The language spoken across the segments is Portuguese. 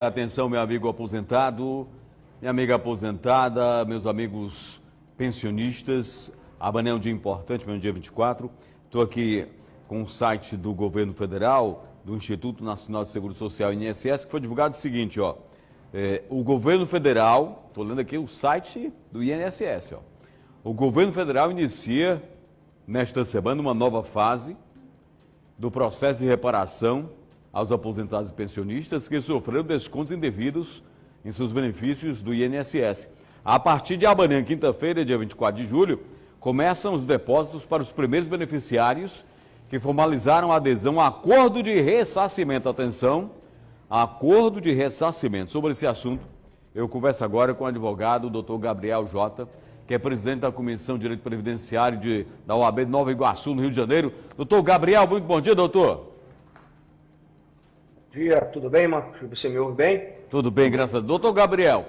Atenção, meu amigo aposentado, minha amiga aposentada, meus amigos pensionistas. Amanhã é um dia importante, amanhã é dia 24. Estou aqui com o site do governo federal, do Instituto Nacional de Seguro Social, INSS, que foi divulgado o seguinte, ó. O governo federal, estou lendo aqui o site do INSS, ó. O governo federal inicia, nesta semana, uma nova fase do processo de reparação aos aposentados e pensionistas que sofreram descontos indevidos em seus benefícios do INSS. A partir de amanhã, quinta-feira, dia 24 de julho, começam os depósitos para os primeiros beneficiários que formalizaram a adesão a acordo de ressarcimento. Atenção, acordo de ressarcimento. Sobre esse assunto, eu converso agora com o advogado, o doutor Gabriel Jota, que é presidente da Comissão de Direito Previdenciário da OAB de Nova Iguaçu, no Rio de Janeiro. Doutor Gabriel, muito bom dia, doutor. Bom dia, tudo bem, Marcos? Você me ouve bem? Tudo bem, graças a Deus. Doutor Gabriel,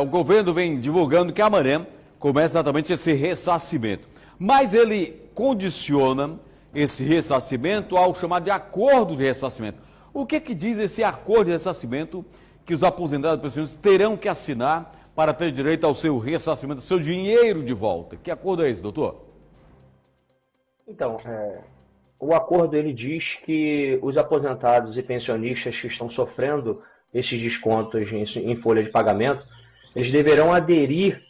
o governo vem divulgando que amanhã começa exatamente esse ressarcimento, mas ele condiciona esse ressarcimento ao chamado de acordo de ressarcimento. O que diz esse acordo de ressarcimento que os aposentados e pensionistas terão que assinar para ter direito ao seu ressarcimento, ao seu dinheiro de volta? Que acordo é esse, doutor? Então, o acordo ele diz que os aposentados e pensionistas que estão sofrendo esses descontos em folha de pagamento, eles deverão aderir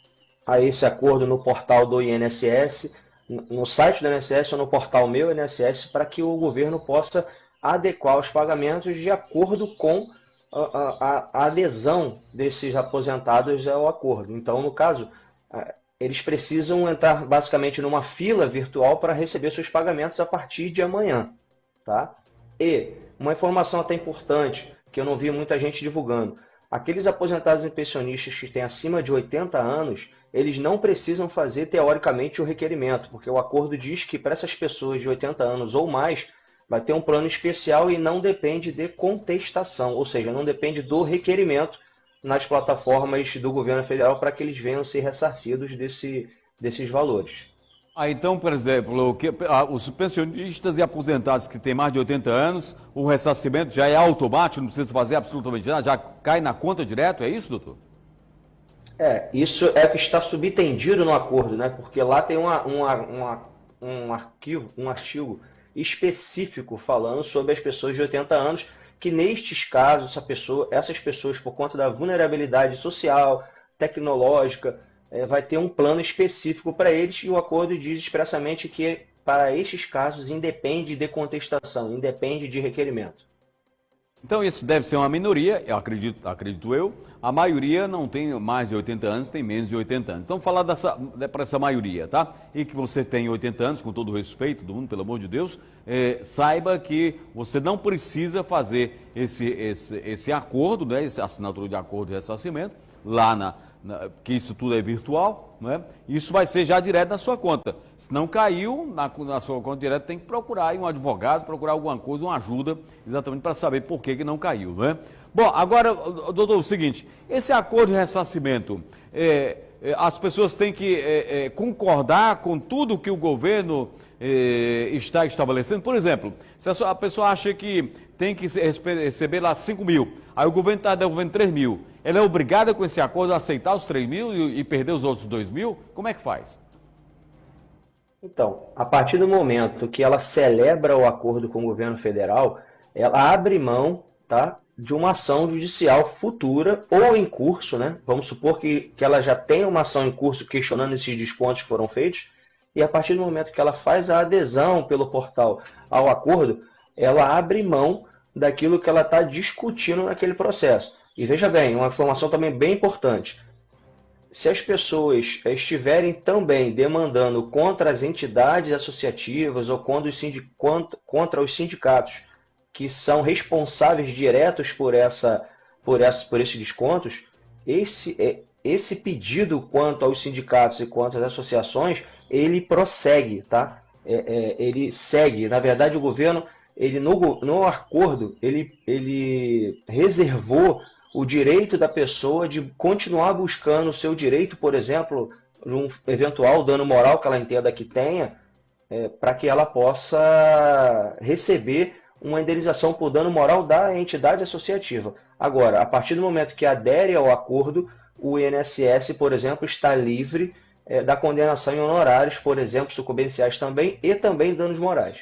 a esse acordo no portal do INSS, no site do INSS ou no portal Meu INSS, para que o governo possa adequar os pagamentos de acordo com a adesão desses aposentados ao acordo. Então, no caso, eles precisam entrar basicamente numa fila virtual para receber seus pagamentos a partir de amanhã, tá? E uma informação até importante, que eu não vi muita gente divulgando: aqueles aposentados e pensionistas que têm acima de 80 anos, eles não precisam fazer teoricamente o requerimento, porque o acordo diz que para essas pessoas de 80 anos ou mais, vai ter um plano especial e não depende de contestação, ou seja, não depende do requerimento nas plataformas do governo federal para que eles venham ser ressarcidos desses valores. Então, por exemplo, os pensionistas e aposentados que têm mais de 80 anos, o ressarcimento já é automático, não precisa fazer absolutamente nada, já cai na conta direto, é isso, doutor? Isso é o que está subtendido no acordo, né? Porque lá tem um artigo específico falando sobre as pessoas de 80 anos, que nestes casos, essas pessoas, por conta da vulnerabilidade social, tecnológica, vai ter um plano específico para eles, e o acordo diz expressamente que para esses casos independe de contestação, independe de requerimento. Então isso deve ser uma minoria, eu acredito eu. A maioria não tem mais de 80 anos, tem menos de 80 anos. Então falar para essa maioria, tá? E que você tem 80 anos, com todo o respeito do mundo, pelo amor de Deus, saiba que você não precisa fazer esse acordo, né? Essa assinatura de acordo de ressarcimento, lá que isso tudo é virtual, né? Isso vai ser já direto na sua conta. Se não caiu na sua conta direta, tem que procurar um advogado, procurar alguma coisa, uma ajuda, exatamente para saber por que não caiu, né? Bom, agora, doutor, o seguinte, esse acordo de ressarcimento, as pessoas têm que concordar com tudo que o governo está estabelecendo. Por exemplo, se a pessoa acha que tem que receber lá 5 mil, aí o governo está devolvendo 3 mil, ela é obrigada com esse acordo a aceitar os 3 mil e perder os outros 2 mil? Como é que faz? Então, a partir do momento que ela celebra o acordo com o governo federal, ela abre mão, tá, de uma ação judicial futura ou em curso, né? Vamos supor que ela já tem uma ação em curso questionando esses descontos que foram feitos, e a partir do momento que ela faz a adesão pelo portal ao acordo, ela abre mão daquilo que ela está discutindo naquele processo. E veja bem, uma informação também bem importante: se as pessoas estiverem também demandando contra as entidades associativas ou contra os sindicatos que são responsáveis diretos por esses descontos, esse pedido quanto aos sindicatos e quanto às associações, ele prossegue, tá? Ele segue. Na verdade, o governo, no acordo, ele reservou o direito da pessoa de continuar buscando o seu direito, por exemplo, num eventual dano moral que ela entenda que tenha, para que ela possa receber uma indenização por dano moral da entidade associativa. Agora, a partir do momento que adere ao acordo, o INSS, por exemplo, está livre da condenação em honorários, por exemplo, sucumbenciais também, e também danos morais.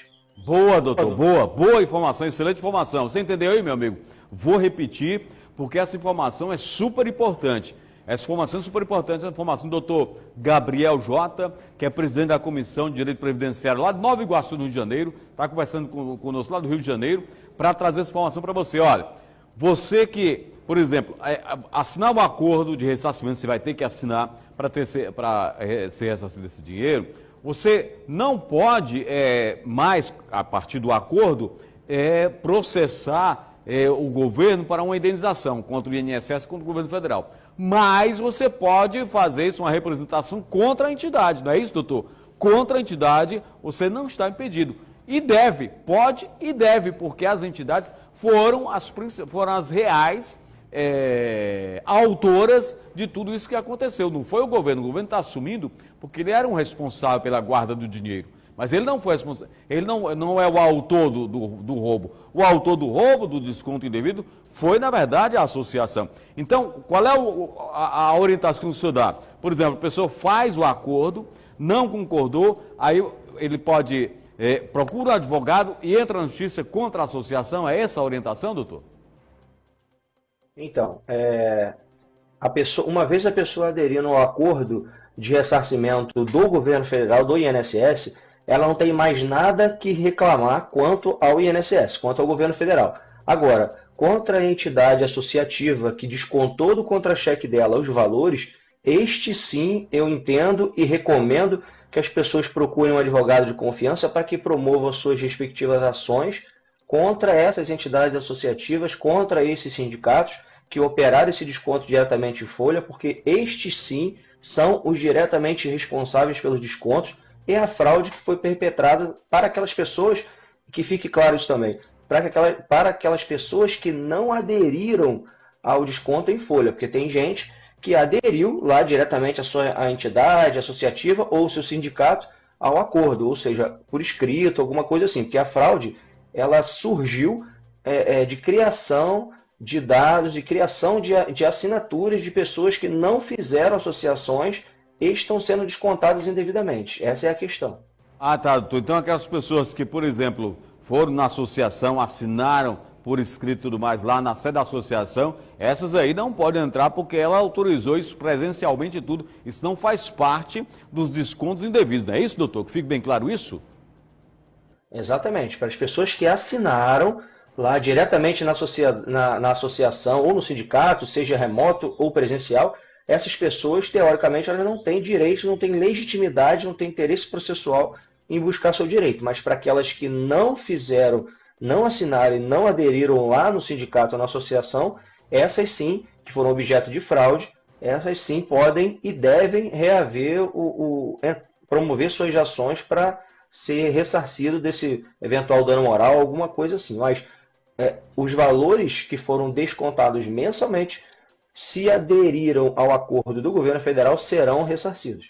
Boa, doutor, boa informação, excelente informação. Você entendeu aí, meu amigo? Vou repetir, porque essa informação é super importante. Essa informação é super importante, essa informação do doutor Gabriel Jota, que é presidente da Comissão de Direito Previdenciário lá de Nova Iguaçu, no Rio de Janeiro, está conversando conosco lá do Rio de Janeiro, para trazer essa informação para você. Olha, você que, por exemplo, assinar um acordo de ressarcimento, você vai ter que assinar para ser ressarcido esse dinheiro, você não pode mais, a partir do acordo, processar o governo para uma indenização contra o INSS, contra o governo federal. Mas você pode fazer isso, uma representação contra a entidade, não é isso, doutor? Contra a entidade, você não está impedido. E deve, pode e deve, porque as entidades foram as reais autoras de tudo isso que aconteceu. Não foi o governo está assumindo porque ele era um responsável pela guarda do dinheiro. Mas ele não foi responsável, ele não é o autor do roubo. O autor do roubo, do desconto indevido, foi, na verdade, a associação. Então, qual é a orientação que o senhor dá? Por exemplo, a pessoa faz o acordo, não concordou, aí ele pode procura um advogado e entra na justiça contra a associação. É essa a orientação, doutor? Então, uma vez a pessoa aderindo ao acordo de ressarcimento do governo federal, do INSS, ela não tem mais nada que reclamar quanto ao INSS, quanto ao governo federal. Agora, contra a entidade associativa que descontou do contra-cheque dela os valores, este sim eu entendo e recomendo que as pessoas procurem um advogado de confiança para que promovam suas respectivas ações contra essas entidades associativas, contra esses sindicatos que operaram esse desconto diretamente em folha, porque estes sim são os diretamente responsáveis pelos descontos e a fraude que foi perpetrada para aquelas pessoas, que fique claro isso também, para aquelas pessoas que não aderiram ao desconto em folha, porque tem gente que aderiu lá diretamente à entidade associativa ou seu sindicato ao acordo, ou seja, por escrito, alguma coisa assim, porque a fraude ela surgiu de criação de dados, de criação de assinaturas de pessoas que não fizeram associações e estão sendo descontadas indevidamente. Essa é a questão. Ah, tá, doutor. Então aquelas pessoas que, por exemplo, foram na associação, assinaram por escrito e tudo mais lá na sede da associação, essas aí não podem entrar porque ela autorizou isso presencialmente e tudo. Isso não faz parte dos descontos indevidos, não é isso, doutor? Que fique bem claro isso? Exatamente. Para as pessoas que assinaram lá diretamente na associação ou no sindicato, seja remoto ou presencial, essas pessoas, teoricamente, elas não têm direito, não têm legitimidade, não têm interesse processual em buscar seu direito. Mas para aquelas que não fizeram, não assinaram e não aderiram lá no sindicato ou na associação, essas sim, que foram objeto de fraude, essas sim podem e devem reaver, promover suas ações para ser ressarcido desse eventual dano moral, alguma coisa assim. Mas os valores que foram descontados mensalmente, se aderiram ao acordo do governo federal, serão ressarcidos.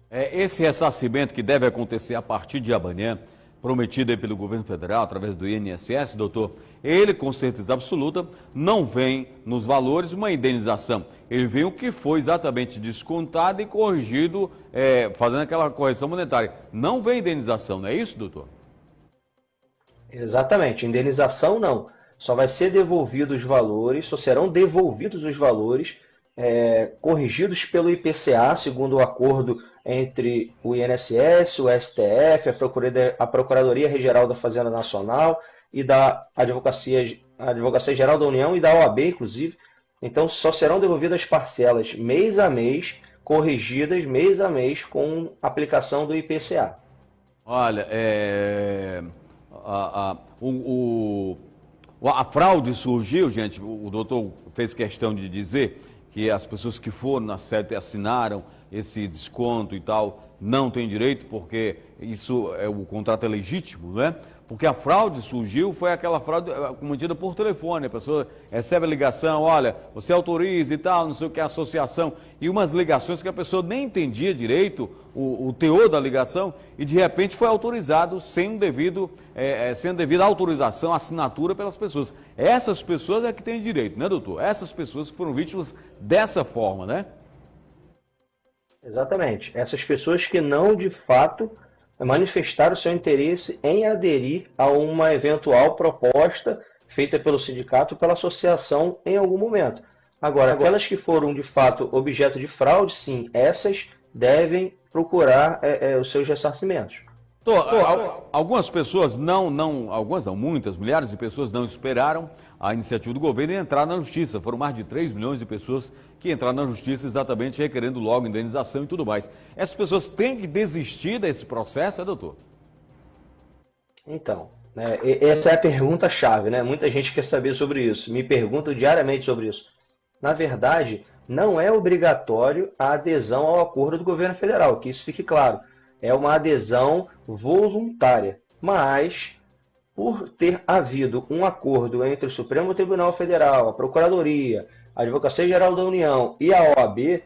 Esse ressarcimento que deve acontecer a partir de amanhã, prometido aí pelo governo federal, através do INSS, doutor, ele com certeza absoluta não vem nos valores uma indenização. Ele vem o que foi exatamente descontado e corrigido, fazendo aquela correção monetária. Não vem indenização, não é isso, doutor? Exatamente, indenização não. Só vai ser devolvidos os valores, só serão devolvidos os valores corrigidos pelo IPCA, segundo o acordo entre o INSS, o STF, a Procuradoria Geral da Fazenda Nacional e da Advocacia Geral da União e da OAB, inclusive. Então, só serão devolvidas parcelas mês a mês, corrigidas mês a mês com aplicação do IPCA. Olha, a fraude surgiu, gente, o doutor fez questão de dizer que as pessoas que foram na sede e assinaram esse desconto e tal, não têm direito, porque isso o contrato é legítimo, né? Porque a fraude surgiu, foi aquela fraude cometida por telefone. A pessoa recebe a ligação, olha, você autoriza e tal, não sei o que, a associação. E umas ligações que a pessoa nem entendia direito o teor da ligação e de repente foi autorizado sem devida autorização, assinatura pelas pessoas. Essas pessoas é que têm direito, né, doutor? Essas pessoas que foram vítimas dessa forma, né? Exatamente. Essas pessoas que não, de fato, manifestaram seu interesse em aderir a uma eventual proposta feita pelo sindicato ou pela associação em algum momento. Agora, aquelas que foram, de fato, objeto de fraude, sim, essas devem procurar os seus ressarcimentos. Algumas pessoas muitas, milhares de pessoas não esperaram a iniciativa do governo e entraram na justiça. Foram mais de 3 milhões de pessoas que entraram na justiça exatamente requerendo logo indenização e tudo mais. Essas pessoas têm que desistir desse processo, doutor? Então, essa é a pergunta-chave, né? Muita gente quer saber sobre isso, me perguntam diariamente sobre isso. Na verdade, não é obrigatório a adesão ao acordo do governo federal, que isso fique claro. É uma adesão voluntária, mas por ter havido um acordo entre o Supremo Tribunal Federal, a Procuradoria, a Advocacia Geral da União e a OAB,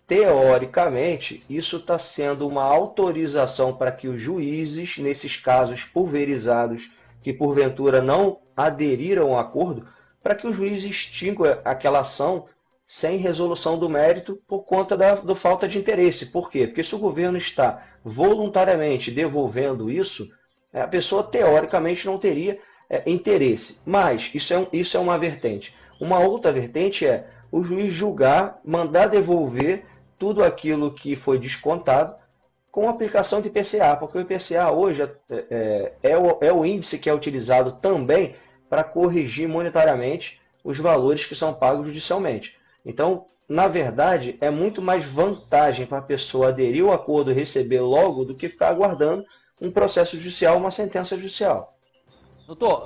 teoricamente, isso está sendo uma autorização para que os juízes, nesses casos pulverizados, que porventura não aderiram ao acordo, para que o juiz extinga aquela ação sem resolução do mérito por conta da falta de interesse. Por quê? Porque se o governo está voluntariamente devolvendo isso, a pessoa teoricamente não teria interesse. Mas isso é uma vertente. Uma outra vertente é o juiz julgar, mandar devolver tudo aquilo que foi descontado com aplicação de IPCA, porque o IPCA hoje é o índice que é utilizado também para corrigir monetariamente os valores que são pagos judicialmente. Então, na verdade, é muito mais vantagem para a pessoa aderir ao acordo e receber logo do que ficar aguardando um processo judicial, uma sentença judicial. Doutor,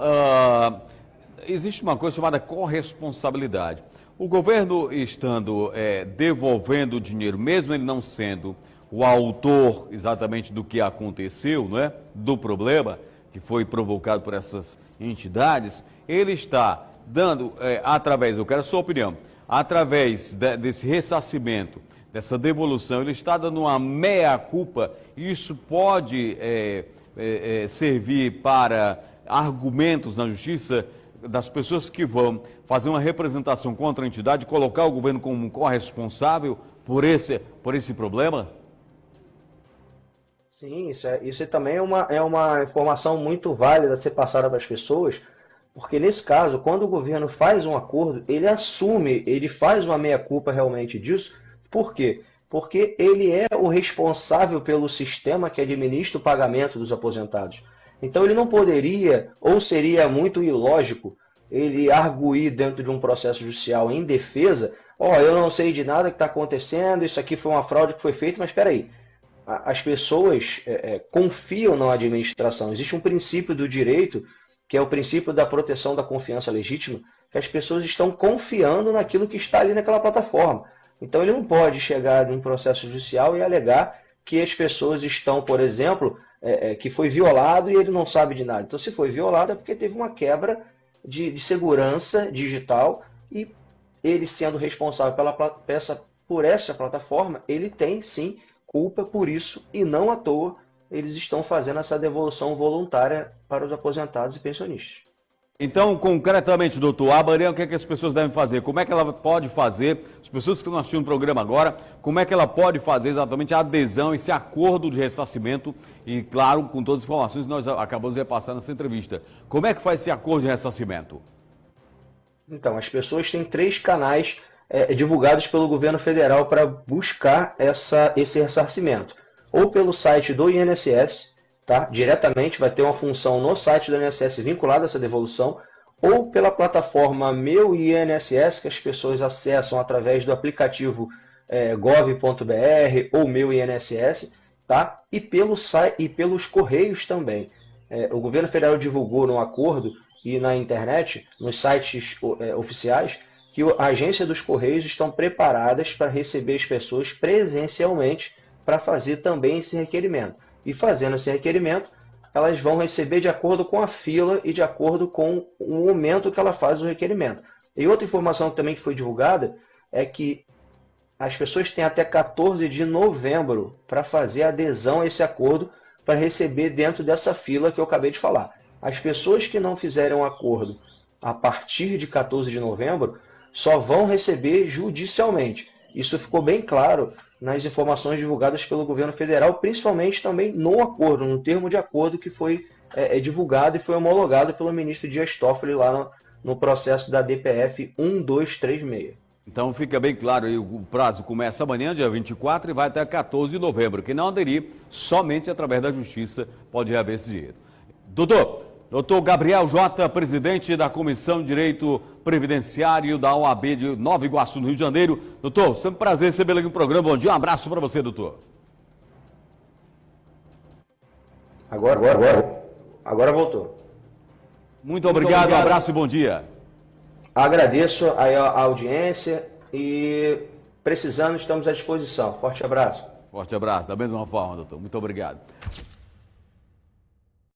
existe uma coisa chamada corresponsabilidade. O governo estando devolvendo o dinheiro, mesmo ele não sendo o autor exatamente do que aconteceu, não é? Do problema que foi provocado por essas entidades, ele está dando, eu quero a sua opinião, através desse ressarcimento, dessa devolução, ele está dando uma meia-culpa, e isso pode servir para argumentos na justiça das pessoas que vão fazer uma representação contra a entidade, colocar o governo como corresponsável por esse problema? Sim, isso também é uma informação muito válida a ser passada para as pessoas, porque nesse caso, quando o governo faz um acordo, ele assume, ele faz uma meia-culpa realmente disso. Por quê? Porque ele é o responsável pelo sistema que administra o pagamento dos aposentados. Então ele não poderia, ou seria muito ilógico, ele arguir dentro de um processo judicial em defesa, eu não sei de nada que está acontecendo, isso aqui foi uma fraude que foi feita, mas espera aí. As pessoas confiam na administração. Existe um princípio do direito, que é o princípio da proteção da confiança legítima, que as pessoas estão confiando naquilo que está ali naquela plataforma. Então ele não pode chegar num processo judicial e alegar que as pessoas estão, por exemplo, que foi violado e ele não sabe de nada. Então se foi violado é porque teve uma quebra de segurança digital e ele sendo responsável por essa plataforma, ele tem sim culpa por isso e não à toa eles estão fazendo essa devolução voluntária para os aposentados e pensionistas. Então, concretamente, doutor Abaran, o que é que as pessoas devem fazer? Como é que ela pode fazer, as pessoas que estão assistindo o programa agora, como é que ela pode fazer exatamente a adesão, esse acordo de ressarcimento e, claro, com todas as informações que nós acabamos de repassar nessa entrevista. Como é que faz esse acordo de ressarcimento? Então, as pessoas têm 3 canais divulgados pelo governo federal para buscar esse ressarcimento. Ou pelo site do INSS, tá? Diretamente vai ter uma função no site do INSS vinculada a essa devolução, ou pela plataforma Meu INSS, que as pessoas acessam através do aplicativo gov.br ou Meu INSS, tá? E pelos correios também. O governo federal divulgou no acordo e na internet, nos sites oficiais, que a agência dos correios estão preparadas para receber as pessoas presencialmente para fazer também esse requerimento. E fazendo esse requerimento, elas vão receber de acordo com a fila e de acordo com o momento que ela faz o requerimento. E outra informação também que foi divulgada é que as pessoas têm até 14 de novembro para fazer adesão a esse acordo para receber dentro dessa fila que eu acabei de falar. As pessoas que não fizerem um acordo a partir de 14 de novembro só vão receber judicialmente. Isso ficou bem claro nas informações divulgadas pelo governo federal, principalmente também no acordo, no termo de acordo que foi divulgado e foi homologado pelo ministro Dias Toffoli lá no processo da DPF 1236. Então fica bem claro aí, o prazo começa amanhã, dia 24, e vai até 14 de novembro. Quem não aderir, somente através da justiça pode reaver esse dinheiro. Doutor Gabriel Jota, presidente da Comissão de Direito Previdenciário da OAB de Nova Iguaçu, no Rio de Janeiro. Doutor, sempre um prazer recebê-lo aqui no programa. Bom dia, um abraço para você, doutor. Agora voltou. Muito obrigado, um abraço e bom dia. Agradeço a audiência e precisando, estamos à disposição. Forte abraço. Forte abraço, da mesma forma, doutor. Muito obrigado.